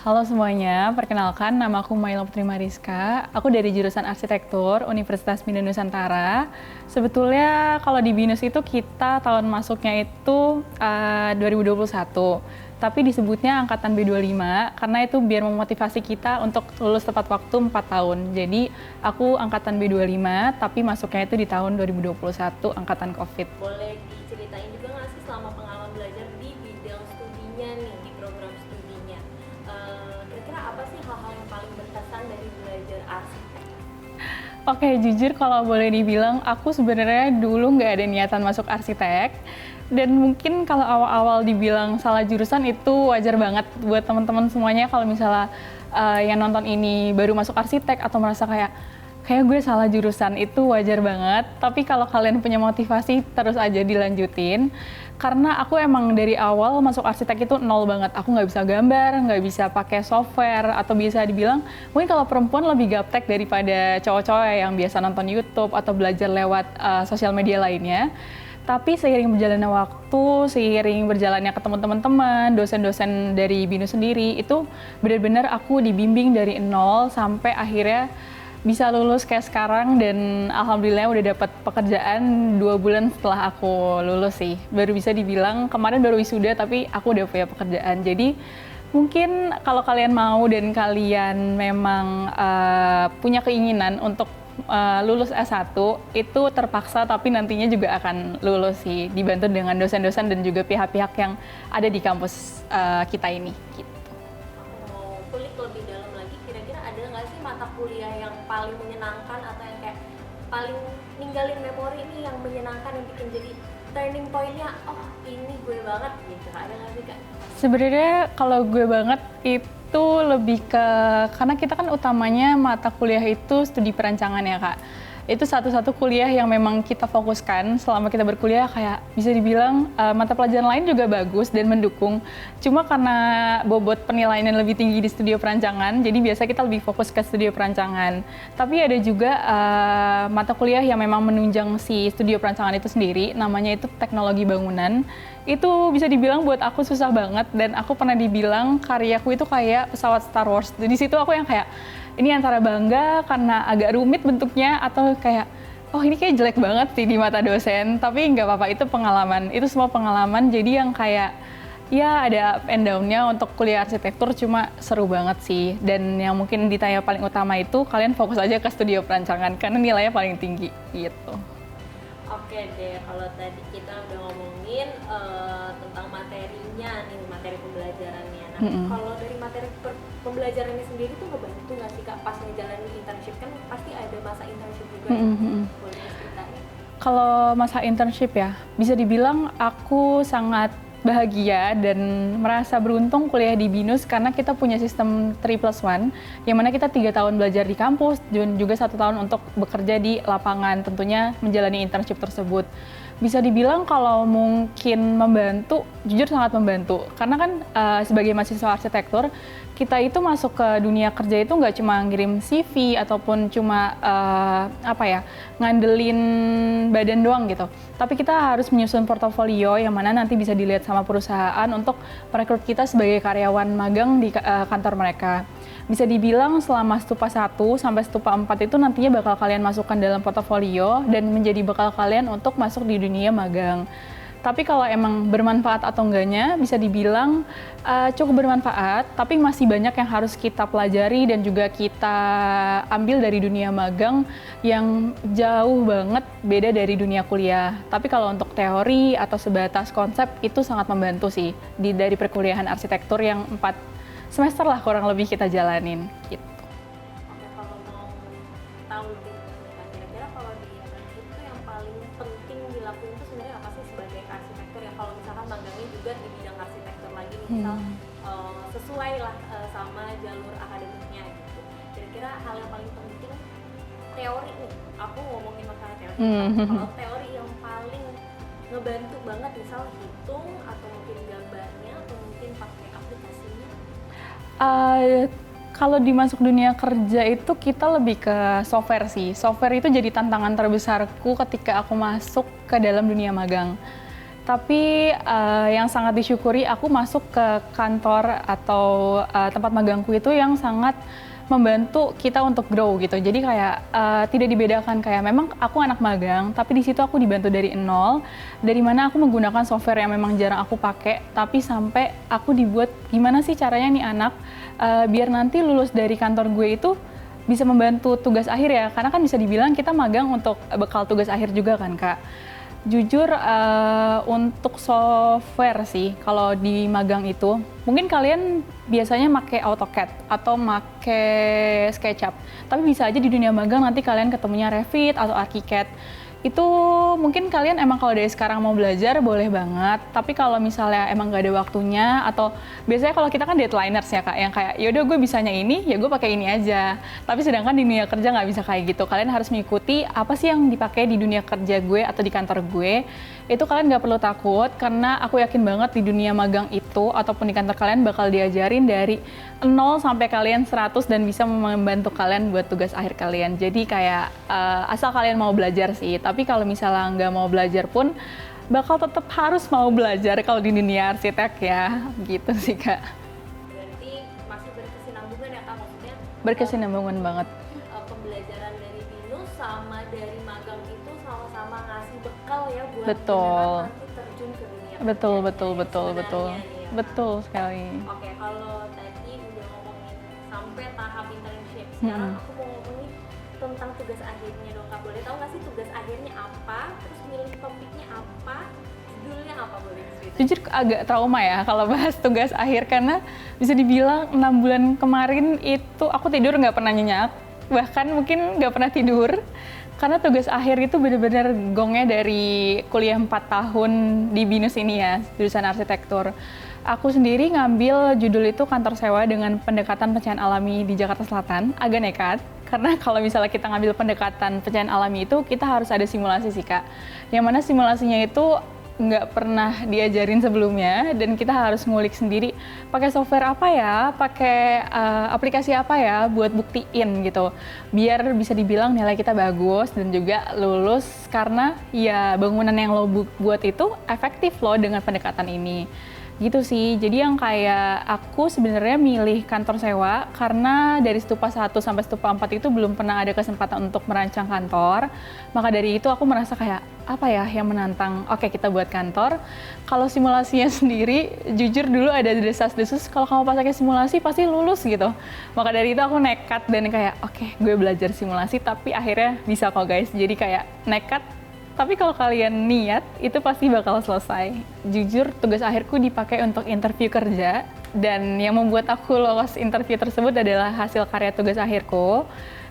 Halo semuanya, perkenalkan nama aku Maila Putri Mariska. Aku dari jurusan Arsitektur Universitas Bina Nusantara. Sebetulnya kalau di BINUS itu kita tahun masuknya itu 2021. Tapi disebutnya angkatan B25 karena itu biar memotivasi kita untuk lulus tepat waktu 4 tahun. Jadi aku angkatan B25 tapi masuknya itu di tahun 2021 angkatan Covid. Boleh diceritain juga nggak sih selama pengalaman belajar di bidang studinya nih, di program studinya? Kira-kira apa sih hal-hal yang paling berkesan dari belajar arsitek? Oke, jujur kalau boleh dibilang aku sebenarnya dulu nggak ada niatan masuk arsitek. Dan mungkin kalau awal-awal dibilang salah jurusan itu wajar banget buat teman-teman semuanya kalau misalnya yang nonton ini baru masuk arsitek atau merasa kayak gue salah jurusan, itu wajar banget. Tapi kalau kalian punya motivasi terus aja dilanjutin. Karena aku emang dari awal masuk arsitek itu nol banget. Aku nggak bisa gambar, nggak bisa pakai software, atau bisa dibilang mungkin kalau perempuan lebih gaptek daripada cowok-cowok yang biasa nonton YouTube atau belajar lewat sosial media lainnya. Tapi seiring berjalannya waktu, seiring berjalannya ketemu teman-teman, dosen-dosen dari BINUS sendiri, itu benar-benar aku dibimbing dari nol sampai akhirnya bisa lulus kayak sekarang, dan alhamdulillah udah dapat pekerjaan 2 bulan setelah aku lulus sih. Baru bisa dibilang kemarin baru wisuda tapi aku udah punya pekerjaan. Jadi mungkin kalau kalian mau dan kalian memang punya keinginan untuk lulus S1 itu terpaksa, tapi nantinya juga akan lulus sih, dibantu dengan dosen-dosen dan juga pihak-pihak yang ada di kampus kita ini gitu. Aku mau kulik lebih dalam lagi, kira-kira ada nggak sih mata kuliah yang paling menyenangkan atau yang kayak paling ninggalin memori nih, yang menyenangkan, yang bikin jadi turning point-nya, oh ini gue banget gitu, ada nggak sih Kak? Sebenarnya kalau gue banget itu lebih ke, karena kita kan utamanya mata kuliah itu studi perancangan ya Kak. Itu satu-satu kuliah yang memang kita fokuskan selama kita berkuliah, kayak bisa dibilang mata pelajaran lain juga bagus dan mendukung. Cuma karena bobot penilaian yang lebih tinggi di studio perancangan, jadi biasa kita lebih fokus ke studio perancangan. Tapi ada juga mata kuliah yang memang menunjang si studio perancangan itu sendiri, namanya itu teknologi bangunan. Itu bisa dibilang buat aku susah banget, dan aku pernah dibilang karyaku itu kayak pesawat Star Wars. Di situ aku yang kayak, ini antara bangga karena agak rumit bentuknya, atau kayak, oh ini kayak jelek banget sih di mata dosen, tapi nggak apa-apa, itu pengalaman. Itu semua pengalaman, jadi yang kayak, ya ada up and down-nya untuk kuliah arsitektur, cuma seru banget sih. Dan yang mungkin ditanya paling utama itu, kalian fokus aja ke studio perancangan, karena nilainya paling tinggi, gitu. Oke deh, kalau tadi kita udah ngomongin tentang materinya nih, materi pembelajarannya. Nah, kalau dari materi pembelajarannya sendiri tuh ngebantu nggak sih Kak pas ngejalanin internship? Kan pasti ada masa internship juga, boleh ceritain? Kalau masa internship ya, bisa dibilang aku sangat bahagia dan merasa beruntung kuliah di BINUS karena kita punya sistem 3+1, yang mana kita 3 tahun belajar di kampus dan juga 1 tahun untuk bekerja di lapangan, tentunya menjalani internship tersebut. Bisa dibilang kalau mungkin membantu, jujur sangat membantu. Karena kan sebagai mahasiswa arsitektur, kita itu masuk ke dunia kerja itu nggak cuma ngirim CV ataupun cuma ngandelin badan doang gitu. Tapi kita harus menyusun portofolio yang mana nanti bisa dilihat sama perusahaan untuk merekrut kita sebagai karyawan magang di kantor mereka. Bisa dibilang selama Stupa 1 sampai Stupa 4 itu nantinya bakal kalian masukkan dalam portofolio dan menjadi bekal kalian untuk masuk di dunia magang. Tapi kalau emang bermanfaat atau enggaknya, bisa dibilang cukup bermanfaat, tapi masih banyak yang harus kita pelajari dan juga kita ambil dari dunia magang yang jauh banget beda dari dunia kuliah. Tapi kalau untuk teori atau sebatas konsep itu sangat membantu sih dari perkuliahan arsitektur yang 4 semester lah kurang lebih kita jalanin gitu. Oke, kalau mau tahu lebih lanjut, kira-kira kalau di internship itu yang paling penting dilakuin itu sebenarnya apa sih sebagai arsitektur ya? Kalau misalkan magangnya juga di bidang arsitektur lagi nih, misal sesuai lah sama jalur akademiknya gitu. Kira-kira hal yang paling penting teori nih, aku ngomongin masalah teori. Kalau teori yang paling ngebantu banget, misal hitung atau mungkin gambarnya atau mungkin pakai aplikasinya. Kalau dimasuk dunia kerja itu kita lebih ke software sih. Software itu jadi tantangan terbesarku ketika aku masuk ke dalam dunia magang. Tapi yang sangat disyukuri aku masuk ke kantor atau tempat magangku itu yang sangat membantu kita untuk grow gitu. Jadi kayak tidak dibedakan, kayak memang aku anak magang, tapi di situ aku dibantu dari nol, dari mana aku menggunakan software yang memang jarang aku pakai, tapi sampai aku dibuat gimana sih caranya nih anak biar nanti lulus dari kantor gue itu bisa membantu tugas akhir ya, karena kan bisa dibilang kita magang untuk bekal tugas akhir juga kan Kak. Jujur untuk software sih, kalau di magang itu, mungkin kalian biasanya pakai AutoCAD atau pakai SketchUp. Tapi bisa aja di dunia magang nanti kalian ketemunya Revit atau ArchiCAD. Itu mungkin kalian emang kalau dari sekarang mau belajar boleh banget, tapi kalau misalnya emang gak ada waktunya, atau biasanya kalau kita kan deadliners ya Kak, yang kayak yaudah gue bisanya ini, ya gue pakai ini aja. Tapi sedangkan di dunia kerja nggak bisa kayak gitu, kalian harus mengikuti apa sih yang dipakai di dunia kerja gue atau di kantor gue. Itu kalian nggak perlu takut, karena aku yakin banget di dunia magang itu ataupun di kantor kalian bakal diajarin dari 0 sampai kalian 100 dan bisa membantu kalian buat tugas akhir kalian. Jadi kayak asal kalian mau belajar sih, tapi kalau misalnya nggak mau belajar pun bakal tetap harus mau belajar kalau di dunia arsitek ya, gitu sih Kak. Berarti masih berkesinambungan ya Kak, maksudnya Berkesinambungan banget. pembelajaran dari BINUS sama dari magang itu sama-sama ngasih bekal ya buat Betul. beneran nanti terjun ke dunia Betul, kerja betul, betul, sebenarnya betul. nih ya, Kak. Betul sekali. Oke, kalau tadi udah ngomongin sampai tahap internship, sekarang aku mau ngomongin tentang tugas akhirnya dong Kak. Boleh tahu nggak sih tugas akhirnya apa? Terus milih topiknya apa? Judulnya apa, boleh diceritain? Jujur agak trauma ya kalau bahas tugas akhir, karena bisa dibilang 6 bulan kemarin itu aku tidur nggak pernah nyenyak, bahkan mungkin nggak pernah tidur, karena tugas akhir itu benar-benar gongnya dari kuliah 4 tahun di BINUS ini ya, jurusan arsitektur. Aku sendiri ngambil judul itu kantor sewa dengan pendekatan pencahayaan alami di Jakarta Selatan, agak nekat. Karena kalau misalnya kita ngambil pendekatan pencahayaan alami itu, kita harus ada simulasi sih Kak. Yang mana simulasinya itu nggak pernah diajarin sebelumnya, dan kita harus ngulik sendiri pakai software apa ya, pakai aplikasi apa ya buat buktiin gitu, biar bisa dibilang nilai kita bagus dan juga lulus, karena ya bangunan yang lo buat itu efektif loh dengan pendekatan ini. Gitu sih, jadi yang kayak aku sebenarnya milih kantor sewa karena dari stupa 1 sampai stupa 4 itu belum pernah ada kesempatan untuk merancang kantor. Maka dari itu aku merasa kayak apa ya yang menantang, oke kita buat kantor. Kalau simulasinya sendiri, jujur dulu ada desas-desus kalau kamu pas pakai simulasi pasti lulus gitu. Maka dari itu aku nekat dan kayak oke, gue belajar simulasi, tapi akhirnya bisa kok guys. Jadi kayak nekat, tapi kalau kalian niat, itu pasti bakal selesai. Jujur, tugas akhirku dipakai untuk interview kerja, dan yang membuat aku lolos interview tersebut adalah hasil karya tugas akhirku.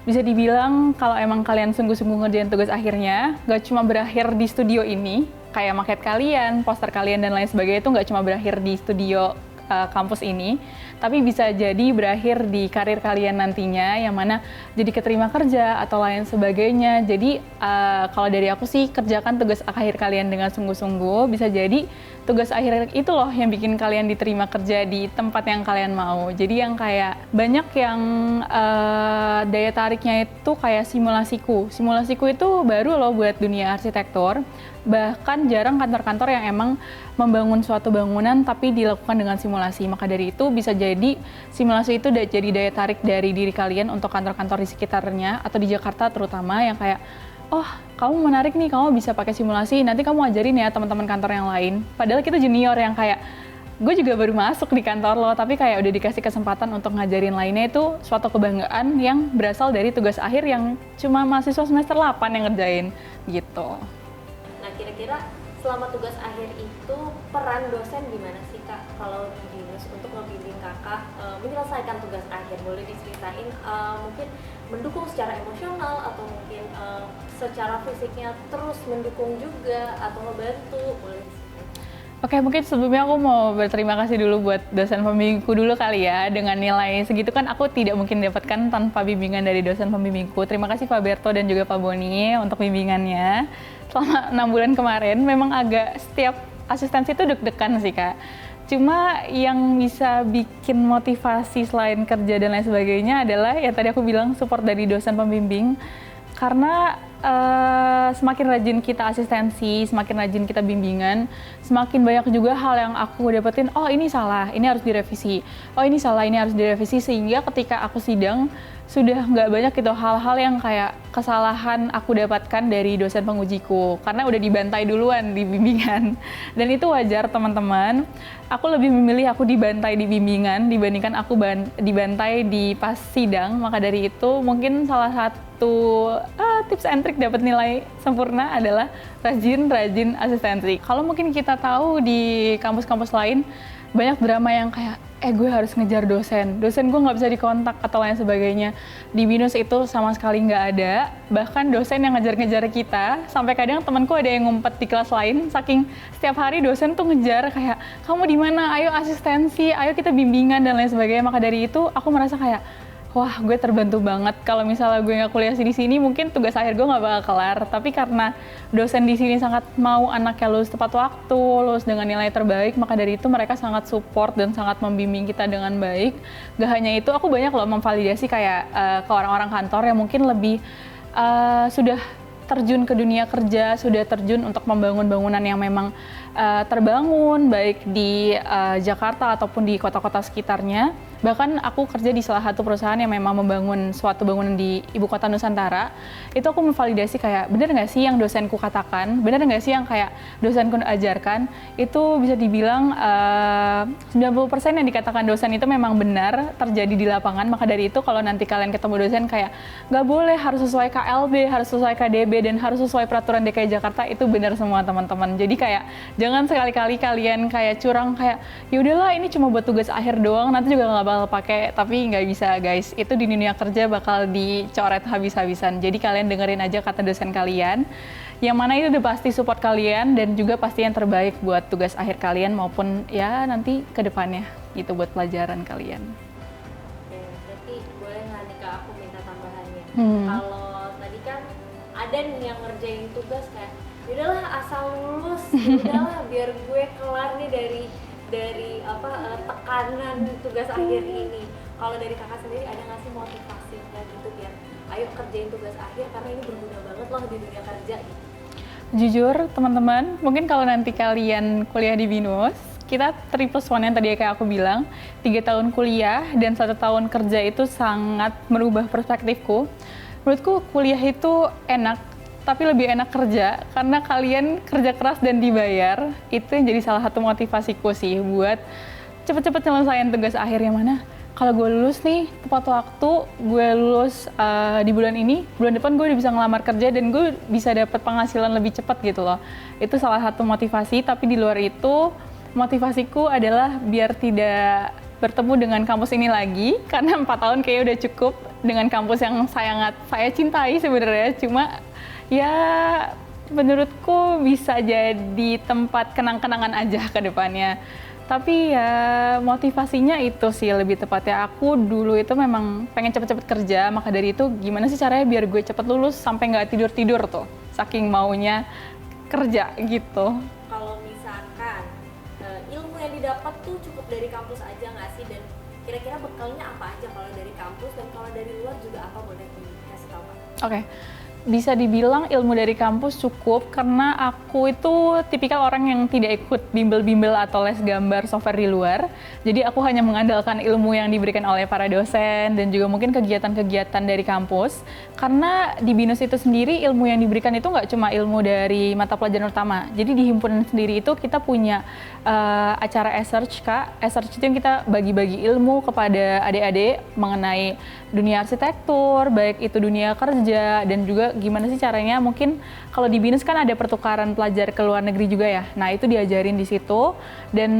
Bisa dibilang kalau emang kalian sungguh-sungguh ngerjain tugas akhirnya, gak cuma berakhir di studio ini, kayak maket kalian, poster kalian, dan lain sebagainya itu gak cuma berakhir di studio kampus ini, tapi bisa jadi berakhir di karir kalian nantinya, yang mana jadi keterima kerja atau lain sebagainya. Jadi kalau dari aku sih, kerjakan tugas akhir kalian dengan sungguh-sungguh, bisa jadi tugas akhir itu loh yang bikin kalian diterima kerja di tempat yang kalian mau. Jadi yang kayak banyak yang daya tariknya itu kayak simulasiku itu baru loh buat dunia arsitektur. Bahkan jarang kantor-kantor yang emang membangun suatu bangunan tapi dilakukan dengan simulasi. Maka dari itu bisa jadi simulasi itu jadi daya tarik dari diri kalian untuk kantor-kantor di sekitarnya atau di Jakarta terutama, yang kayak oh kamu menarik nih, kamu bisa pakai simulasi, nanti kamu ajarin ya teman-teman kantor yang lain. Padahal kita junior yang kayak gue juga baru masuk di kantor lo, tapi kayak udah dikasih kesempatan untuk ngajarin lainnya, itu suatu kebanggaan yang berasal dari tugas akhir yang cuma mahasiswa semester 8 yang ngerjain gitu. Nah, kira-kira selama tugas akhir itu peran dosen gimana sih Kak kalau di BINUS untuk ngebimbing Kakak menyelesaikan tugas akhir? Boleh diceritain mungkin mendukung secara emosional atau mungkin secara fisiknya terus mendukung juga atau ngebantu? Boleh diceritain. Oke, mungkin sebelumnya aku mau berterima kasih dulu buat dosen pembimbingku dulu kali ya. Dengan nilai segitu kan aku tidak mungkin dapatkan tanpa bimbingan dari dosen pembimbingku. Terima kasih Pak Berto dan juga Pak Boni untuk bimbingannya. Selama 6 bulan kemarin memang agak setiap asistensi itu deg-degan sih Kak. Cuma yang bisa bikin motivasi selain kerja dan lain sebagainya adalah ya tadi aku bilang support dari dosen pembimbing. Karena semakin rajin kita asistensi, semakin rajin kita bimbingan, semakin banyak juga hal yang aku dapetin, oh ini salah, ini harus direvisi, oh ini salah, ini harus direvisi, sehingga ketika aku sidang, sudah nggak banyak gitu hal-hal yang kayak kesalahan aku dapatkan dari dosen pengujiku karena udah dibantai duluan di bimbingan. Dan itu wajar teman-teman, aku lebih memilih aku dibantai di bimbingan dibandingkan aku dibantai di pas sidang. Maka dari itu mungkin salah satu tips and trick dapat nilai sempurna adalah rajin asistensi. Kalau mungkin kita tahu di kampus-kampus lain banyak drama yang kayak gue harus ngejar dosen gue nggak bisa dikontak atau lain sebagainya. Di BINUS itu sama sekali nggak ada, bahkan dosen yang ngejar-ngejar kita, sampai kadang temanku ada yang ngumpet di kelas lain, saking setiap hari dosen tuh ngejar kayak, kamu di mana, ayo asistensi, ayo kita bimbingan dan lain sebagainya. Maka dari itu aku merasa kayak, wah gue terbantu banget. Kalau misalnya gue nggak kuliah di sini, mungkin tugas akhir gue nggak bakal kelar. Tapi karena dosen di sini sangat mau anaknya lulus tepat waktu, lulus dengan nilai terbaik, maka dari itu mereka sangat support dan sangat membimbing kita dengan baik. Gak hanya itu, aku banyak loh memvalidasi kayak ke orang-orang kantor yang mungkin lebih sudah terjun ke dunia kerja, sudah terjun untuk membangun bangunan yang memang terbangun, baik di Jakarta ataupun di kota-kota sekitarnya. Bahkan aku kerja di salah satu perusahaan yang memang membangun suatu bangunan di ibu kota Nusantara. Itu aku memvalidasi kayak, bener nggak sih yang dosenku katakan, bener nggak sih yang kayak dosenku ajarkan. Itu bisa dibilang 90% yang dikatakan dosen itu memang benar terjadi di lapangan. Maka dari itu kalau nanti kalian ketemu dosen kayak, nggak boleh, harus sesuai KLB, harus sesuai KDB, dan harus sesuai peraturan DKI Jakarta, itu benar semua teman-teman. Jadi kayak, jangan sekali-kali kalian kayak curang kayak, yaudahlah ini cuma buat tugas akhir doang, nanti juga nggak bakal pakai. Tapi nggak bisa guys, itu di dunia kerja bakal dicoret habis-habisan. Jadi kalian dengerin aja kata dosen kalian, yang mana itu udah pasti support kalian dan juga pasti yang terbaik buat tugas akhir kalian maupun ya nanti ke depannya gitu buat pelajaran kalian. Oke, berarti boleh nggak nih Kak aku minta tambahannya? Kalau tadi kan ada nih yang ngerjain tugas kayak, yaudahlah asal lulus, yaudahlah biar gue kelar nih dari tekanan tugas akhir ini. Kalau dari kakak sendiri ada nggak sih motivasinya gitu biar ayo kerjain tugas akhir karena ini berguna banget loh di dunia kerja gitu? Jujur teman-teman, mungkin kalau nanti kalian kuliah di BINUS, kita 3+1 yang tadi kayak aku bilang, 3 tahun kuliah dan 1 tahun kerja itu sangat merubah perspektifku. Menurutku kuliah itu enak, tapi lebih enak kerja karena kalian kerja keras dan dibayar. Itu yang jadi salah satu motivasiku sih buat cepet-cepet nyelesain tugas akhir. Yang mana kalau gue lulus nih tepat waktu, gue lulus di bulan ini, bulan depan gue udah bisa ngelamar kerja dan gue bisa dapat penghasilan lebih cepat gitu loh. Itu salah satu motivasi. Tapi di luar itu motivasiku adalah biar tidak bertemu dengan kampus ini lagi, karena 4 tahun kayaknya udah cukup dengan kampus yang sangat saya cintai sebenarnya. Cuma ya menurutku bisa jadi tempat kenang-kenangan aja ke depannya. Tapi ya motivasinya itu sih lebih tepatnya. Aku dulu itu memang pengen cepet-cepet kerja, maka dari itu gimana sih caranya biar gue cepet lulus sampai nggak tidur-tidur tuh, saking maunya kerja gitu. Kalau misalkan ilmu yang didapat tuh cukup dari kampus aja nggak sih? Dan kira-kira bekalnya apa aja kalau dari kampus, dan kalau dari luar juga apa, boleh dikasih tahu Kak? Oke. Bisa dibilang ilmu dari kampus cukup karena aku itu tipikal orang yang tidak ikut bimbel-bimbel atau les gambar software di luar. Jadi aku hanya mengandalkan ilmu yang diberikan oleh para dosen dan juga mungkin kegiatan-kegiatan dari kampus. Karena di BINUS itu sendiri ilmu yang diberikan itu nggak cuma ilmu dari mata pelajaran utama. Jadi di himpunan sendiri itu kita punya acara e-search Kak. E-search itu yang kita bagi-bagi ilmu kepada adik-adik mengenai dunia arsitektur, baik itu dunia kerja, dan juga gimana sih caranya, mungkin kalau di BINUS kan ada pertukaran pelajar ke luar negeri juga ya. Nah itu diajarin di situ. Dan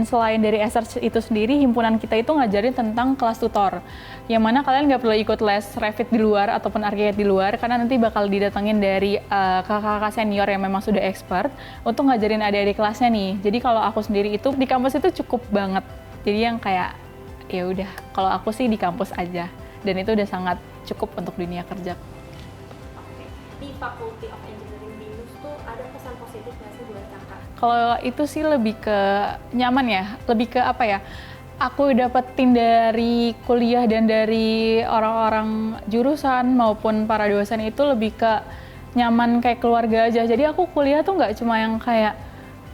selain dari e-search itu sendiri, himpunan kita itu ngajarin tentang kelas tutor. Yang mana kalian nggak perlu ikut les Revit di luar ataupun ArchiCAD di luar, karena nanti bakal didatengin dari kakak-kakak senior yang memang sudah expert untuk ngajarin adik-adik kelasnya nih. Jadi kalau aku sendiri itu di kampus itu cukup banget. Jadi yang kayak ya udah, kalau aku sih di kampus aja. Dan itu udah sangat cukup untuk dunia kerja. Oke. Di Faculty of Engineering BINUS tuh ada pesan positif nggak sih buat kakak? Kalau itu sih lebih ke nyaman ya, lebih ke apa ya, aku dapetin dari kuliah dan dari orang-orang jurusan maupun para dosen itu lebih ke nyaman kayak keluarga aja. Jadi aku kuliah tuh nggak cuma yang kayak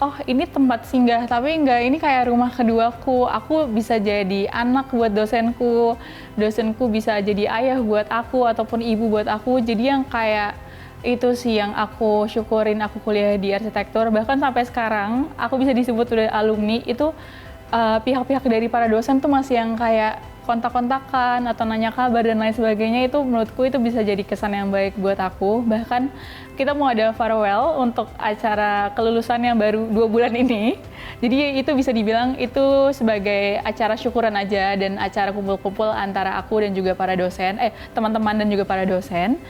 oh ini tempat singgah, tapi enggak, ini kayak rumah keduaku. Aku bisa jadi anak buat dosenku, dosenku bisa jadi ayah buat aku ataupun ibu buat aku. Jadi yang kayak itu sih yang aku syukurin aku kuliah di arsitektur. Bahkan sampai sekarang aku bisa disebut udah alumni itu, pihak-pihak dari para dosen tuh masih yang kayak kontak-kontakan atau nanya kabar dan lain sebagainya. Itu menurutku itu bisa jadi kesan yang baik buat aku. Bahkan kita mau ada farewell untuk acara kelulusan yang baru 2 bulan ini. Jadi itu bisa dibilang itu sebagai acara syukuran aja dan acara kumpul-kumpul antara aku dan juga para dosen, teman-teman dan juga para dosen.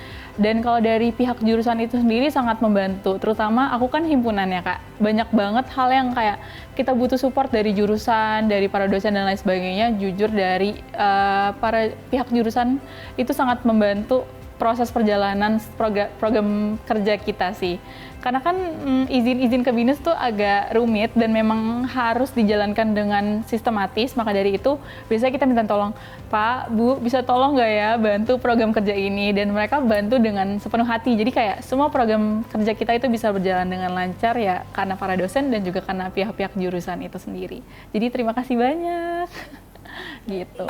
Dan kalau dari pihak jurusan itu sendiri sangat membantu, terutama aku kan himpunan ya Kak. Banyak banget hal yang kayak kita butuh support dari jurusan, dari para dosen dan lain sebagainya. Jujur dari para pihak jurusan itu sangat membantu proses perjalanan program kerja kita sih. Karena kan izin-izin ke BINUS tuh agak rumit dan memang harus dijalankan dengan sistematis. Maka dari itu biasanya kita minta tolong, Pak, Bu, bisa tolong nggak ya bantu program kerja ini? Dan mereka bantu dengan sepenuh hati. Jadi kayak semua program kerja kita itu bisa berjalan dengan lancar ya karena para dosen dan juga karena pihak-pihak jurusan itu sendiri. Jadi terima kasih banyak. Gitu.